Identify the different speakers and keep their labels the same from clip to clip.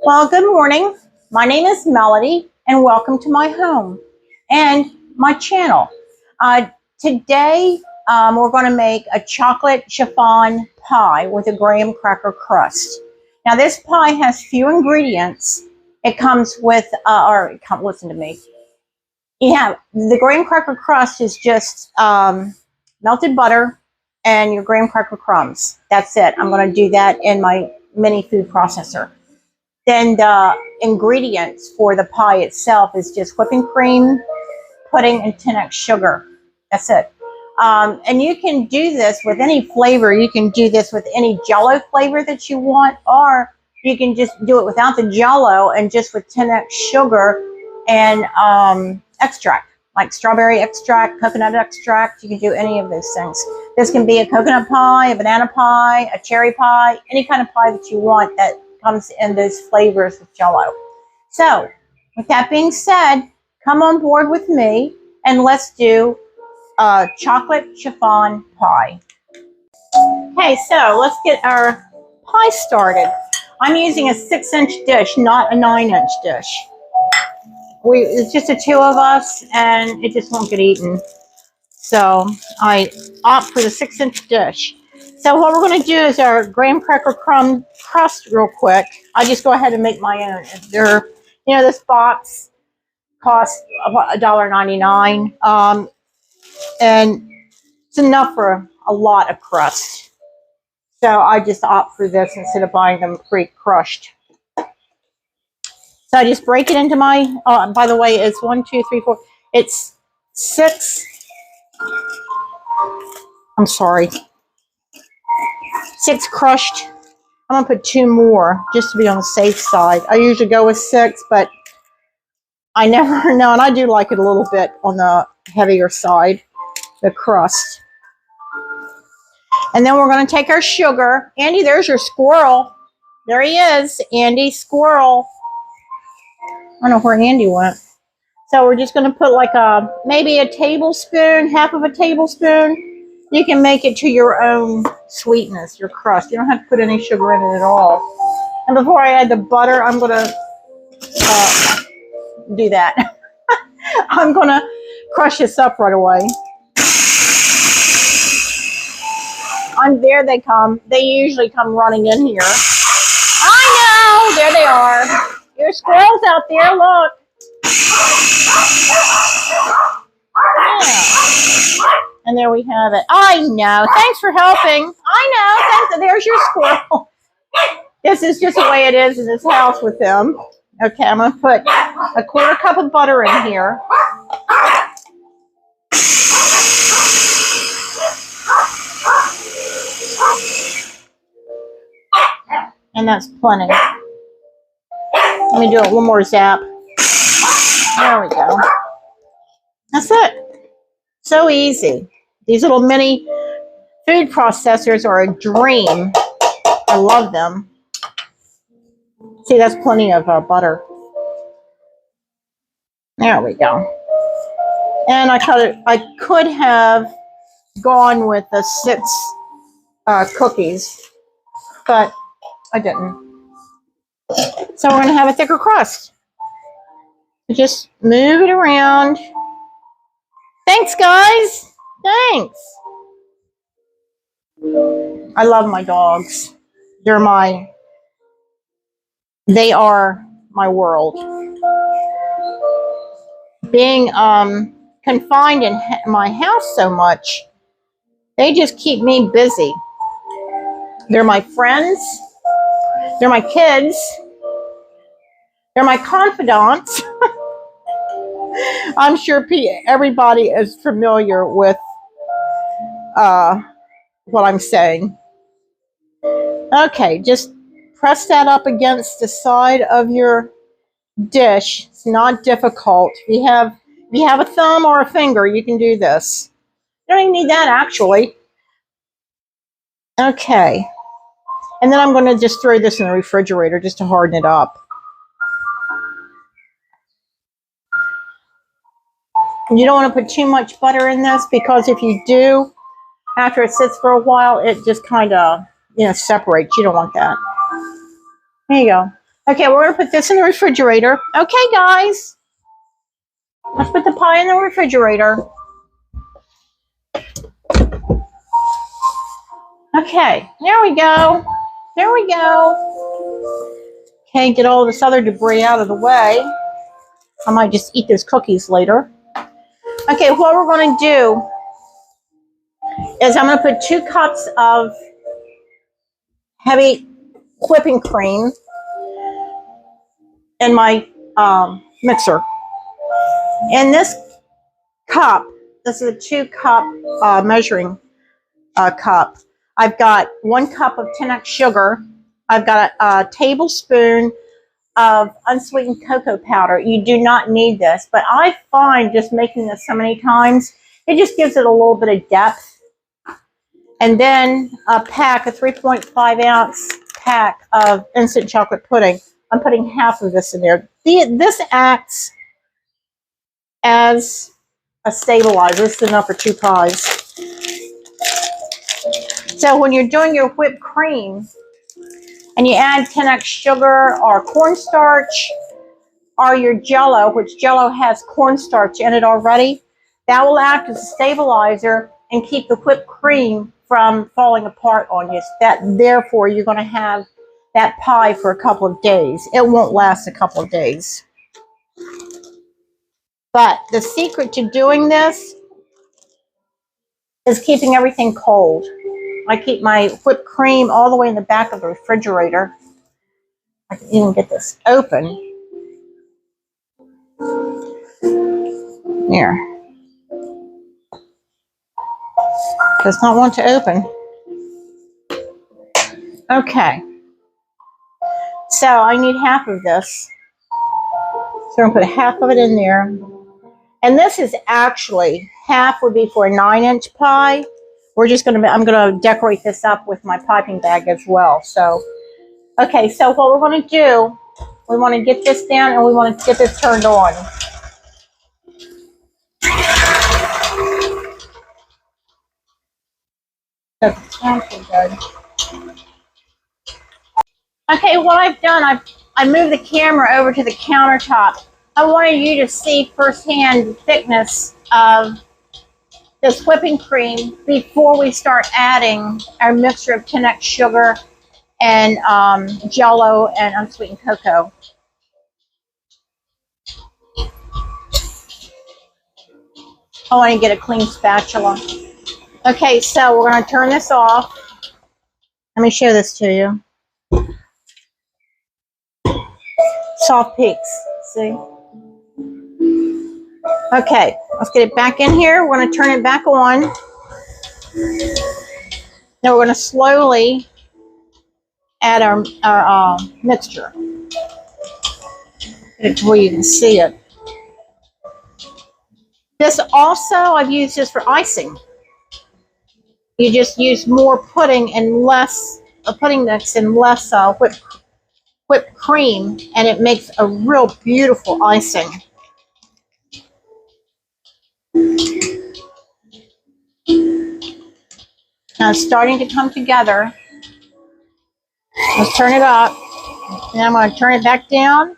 Speaker 1: Well, good morning. My name is Melody, and welcome to my home and my channel. Today, we're going to make a chocolate chiffon pie with a graham cracker crust. Now, this pie has few ingredients. It comes with, listen to me. The graham cracker crust is just melted butter and your graham cracker crumbs. That's it. I'm going to do that in my mini food processor. Then the ingredients for the pie itself is just whipping cream, pudding, and 10x sugar. That's it. And you can do this with any flavor. You can do this with any Jell-O flavor that you want, or you can just do it without the Jell-O and just with 10x sugar and extract, like strawberry extract, coconut extract. You can do any of those things. This can be a coconut pie, a banana pie, a cherry pie, any kind of pie that you want that comes in those flavors with Jell-O. So, with that being said, come on board with me and let's do chocolate chiffon pie. Okay, so let's get our pie started. I'm using a 6-inch dish, not a 9-inch dish. It's just the two of us, and it just won't get eaten. So I opt for the 6-inch dish. So what we're going to do is our graham cracker crumb crust real quick. I just go ahead and make my own. They're, this box costs $1.99, and it's enough for a lot of crust. So I just opt for this instead of buying them pre-crushed. So I just break it into my, by the way, it's 1, 2, 3, 4, it's 6, I'm sorry, 6 crushed. I'm gonna put 2 more just to be on the safe side. I usually go with 6, but I never know, and I do like it a little bit on the heavier side, the crust. And then we're gonna take our sugar. Andy, there's your squirrel. There he is, Andy, squirrel. I don't know where Andy went. So we're just going to put like maybe a tablespoon, half of a tablespoon. You can make it to your own sweetness, your crust. You don't have to put any sugar in it at all. And before I add the butter, I'm going to do that. I'm going to crush this up right away. There they come. They usually come running in here. I know. There they are. There's squirrels out there. Look. Yeah. And there we have it. I know. Thanks for helping. I know. Thanks. There's your squirrel. This is just the way it is in this house with them. Okay, I'm going to put a 1/4 cup of butter in here. And that's plenty. Let me do it one more zap. There we go. That's it. So easy. These little mini food processors are a dream. I love them. See, that's plenty of butter. There we go. And I could have gone with the 6 cookies, but I didn't. So we're going to have a thicker crust. Just move it around. Thanks, guys. Thanks. I love my dogs. They are my world. Being confined in my house so much, they just keep me busy. They're my friends. They're my kids. They're my confidants. I'm sure everybody is familiar with what I'm saying. Okay, just press that up against the side of your dish. It's not difficult. If you have a thumb or a finger, you can do this. You don't even need that, actually. Okay. And then I'm going to just throw this in the refrigerator just to harden it up. You don't want to put too much butter in this, because if you do, after it sits for a while, it just kind of, separates. You don't want that. There you go. Okay, we're gonna put this in the refrigerator. Okay, guys, let's put the pie in the refrigerator. Okay, there we go. There we go. Okay, get all this other debris out of the way. I might just eat those cookies later. Okay, what we're going to do is I'm going to put 2 cups of heavy whipping cream in my mixer. In this cup, this is a 2-cup measuring cup. I've got 1 cup of 10x sugar. I've got a tablespoon of unsweetened cocoa powder. You do not need this, but I find just making this so many times, it just gives it a little bit of depth. And then a 3.5 ounce pack of instant chocolate pudding. I'm putting half of this in there. This acts as a stabilizer. This is enough for 2 pies. So when you're doing your whipped cream and you add 10x sugar or cornstarch or your Jell-O, which Jell-O has cornstarch in it already, that will act as a stabilizer and keep the whipped cream from falling apart on you. Therefore, you're going to have that pie for a couple of days. It won't last a couple of days. But the secret to doing this is keeping everything cold. I keep my whipped cream all the way in the back of the refrigerator. I can even get this open. Here. Does not want to open. Okay. So I need half of this. So I'm going to put half of it in there. And this is actually, half would be for a 9-inch pie. I'm going to decorate this up with my piping bag as well. So, okay, so what we're going to do, we want to get this down and we want to get this turned on. That sounds so good. Okay, what I've done, I moved the camera over to the countertop. I wanted you to see firsthand the thickness of this whipping cream before we start adding our mixture of 10x sugar and Jell-O and unsweetened cocoa. I want to get a clean spatula. Okay, so we're going to turn this off. Let me show this to you. Soft peaks, see? Okay, let's get it back in here. We're going to turn it back on. Now we're going to slowly add our mixture. Where you can see it. This also, I've used this for icing. You just use more pudding and less pudding mix and less whipped cream, and it makes a real beautiful icing. Now it's starting to come together. Let's turn it up. And I'm going to turn it back down.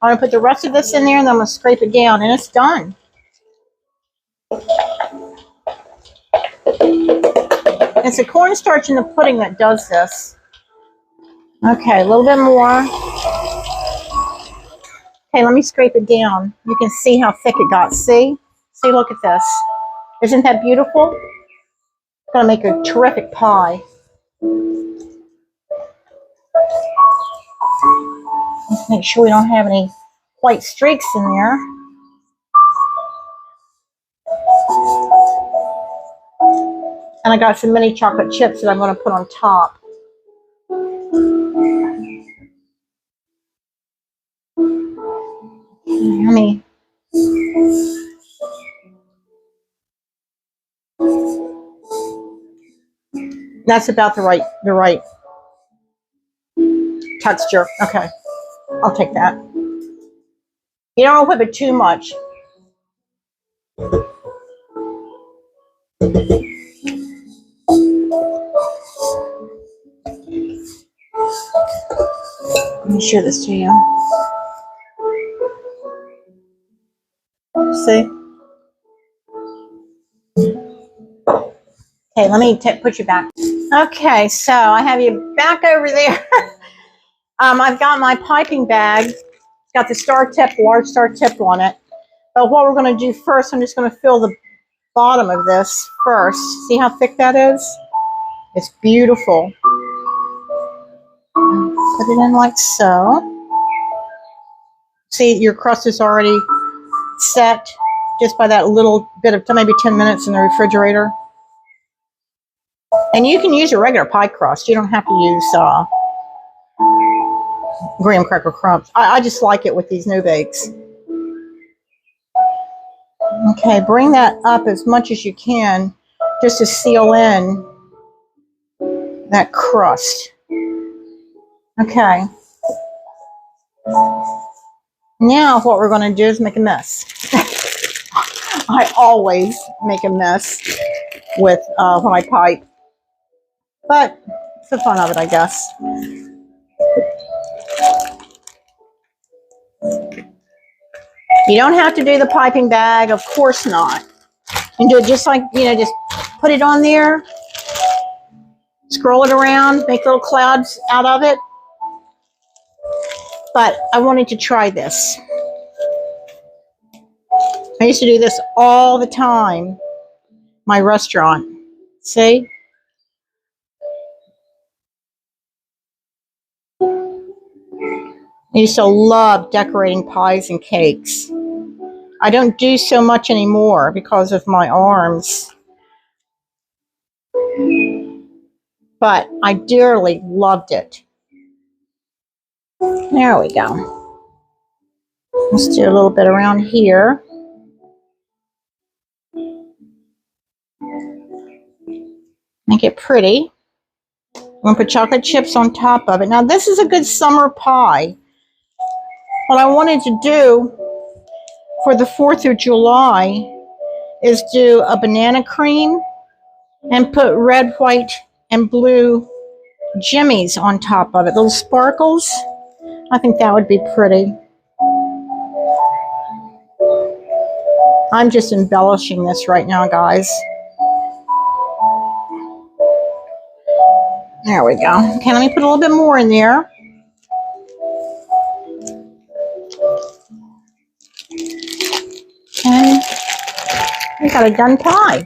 Speaker 1: I'm going to put the rest of this in there, and then I'm going to scrape it down, and it's done. It's the cornstarch in the pudding that does this. Okay, a little bit more. Okay, let me scrape it down. You can see how thick it got. See? See, look at this. Isn't that beautiful? It's going to make a terrific pie. Let's make sure we don't have any white streaks in there. And I got some mini chocolate chips that I'm going to put on top. Yummy. That's about the right texture. Okay, I'll take that. You don't want to whip it too much. me show this to you. See? Okay, let me put you back. Okay, so I have you back over there. I've got my piping bag. It's got the star tip, large star tip on it. But what we're going to do first, I'm just going to fill the bottom of this first. See how thick that is? It's beautiful. Put it in like so. See, your crust is already set just by that little bit of, maybe 10 minutes in the refrigerator. And you can use a regular pie crust. You don't have to use graham cracker crumbs. I just like it with these no bakes. Okay, bring that up as much as you can just to seal in that crust. Okay. Now what we're going to do is make a mess. I always make a mess with when I pipe. But it's the fun of it, I guess. You don't have to do the piping bag, of course not. You can do it just like, just put it on there, scroll it around, make little clouds out of it. But I wanted to try this. I used to do this all the time, my restaurant. See? I used to love decorating pies and cakes. I don't do so much anymore because of my arms. But I dearly loved it. There we go. Let's do a little bit around here. Make it pretty. I'm going to put chocolate chips on top of it. Now, this is a good summer pie. What I wanted to do for the 4th of July is do a banana cream and put red, white, and blue jimmies on top of it. Little sparkles. I think that would be pretty. I'm just embellishing this right now, guys. There we go. Okay, let me put a little bit more in there. And we got a done pie.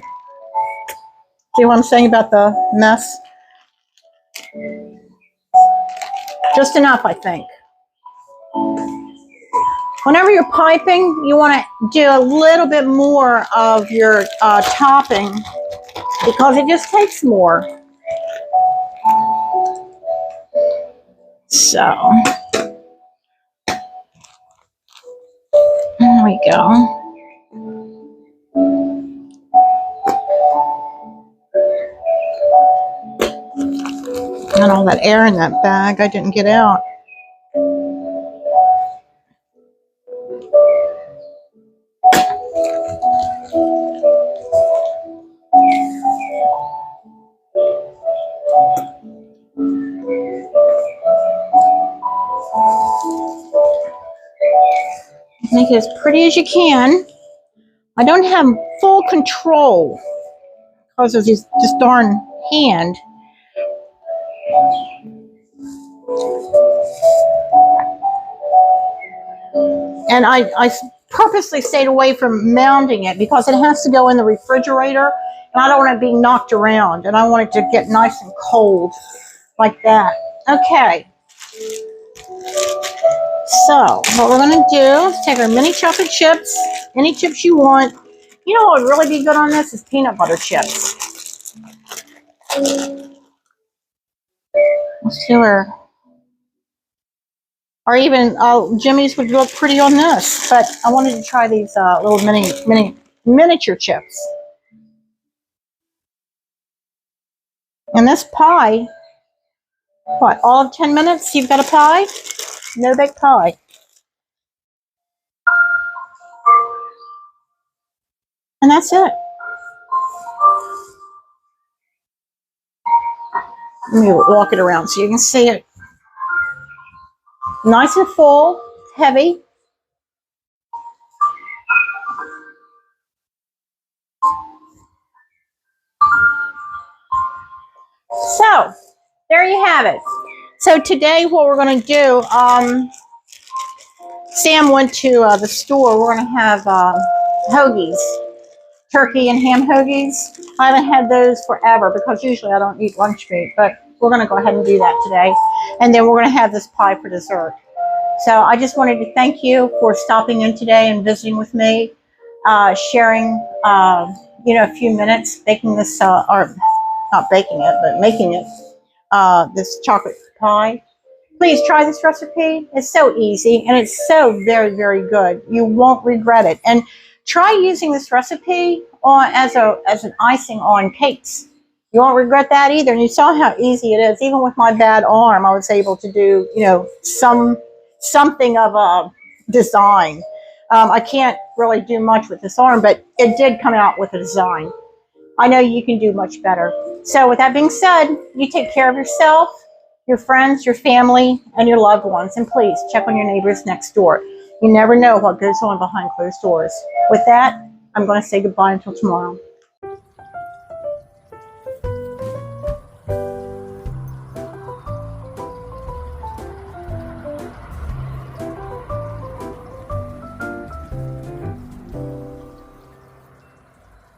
Speaker 1: See what I'm saying about the mess? Just enough, I think. Whenever you're piping, you want to do a little bit more of your topping because it just takes more. So, there we go. And all that air in that bag I didn't get out. Make it as pretty as you can. I don't have full control because of this darn hand. And I purposely stayed away from mounding it because it has to go in the refrigerator and I don't want it being knocked around and I want it to get nice and cold like that. Okay. So what we're going to do is take our mini chocolate chips, any chips you want. You know what would really be good on this is peanut butter chips. Let's do our, or even Jimmy's would look pretty on this, but I wanted to try these little miniature chips. And this pie, what, all of 10 minutes you've got a pie? No bake pie. And that's it. Let me walk it around so you can see it. Nice and full, heavy. So, there you have it. So today what we're going to do, Sam went to the store. We're going to have hoagies, turkey and ham hoagies. I haven't had those forever because usually I don't eat lunch meat, but we're going to go ahead and do that today. And then we're going to have this pie for dessert. So I just wanted to thank you for stopping in today and visiting with me, sharing, a few minutes baking this, or not baking it, but making it, this chocolate pie. Please try this recipe. It's so easy and it's so very, very good. You won't regret it. And try using this recipe as an icing on cakes. You won't regret that either. And you saw how easy it is. Even with my bad arm, I was able to do, something of a design. I can't really do much with this arm, but it did come out with a design. I know you can do much better. So with that being said, you take care of yourself, your friends, your family, and your loved ones. And please check on your neighbors next door. You never know what goes on behind closed doors. With that, I'm going to say goodbye until tomorrow.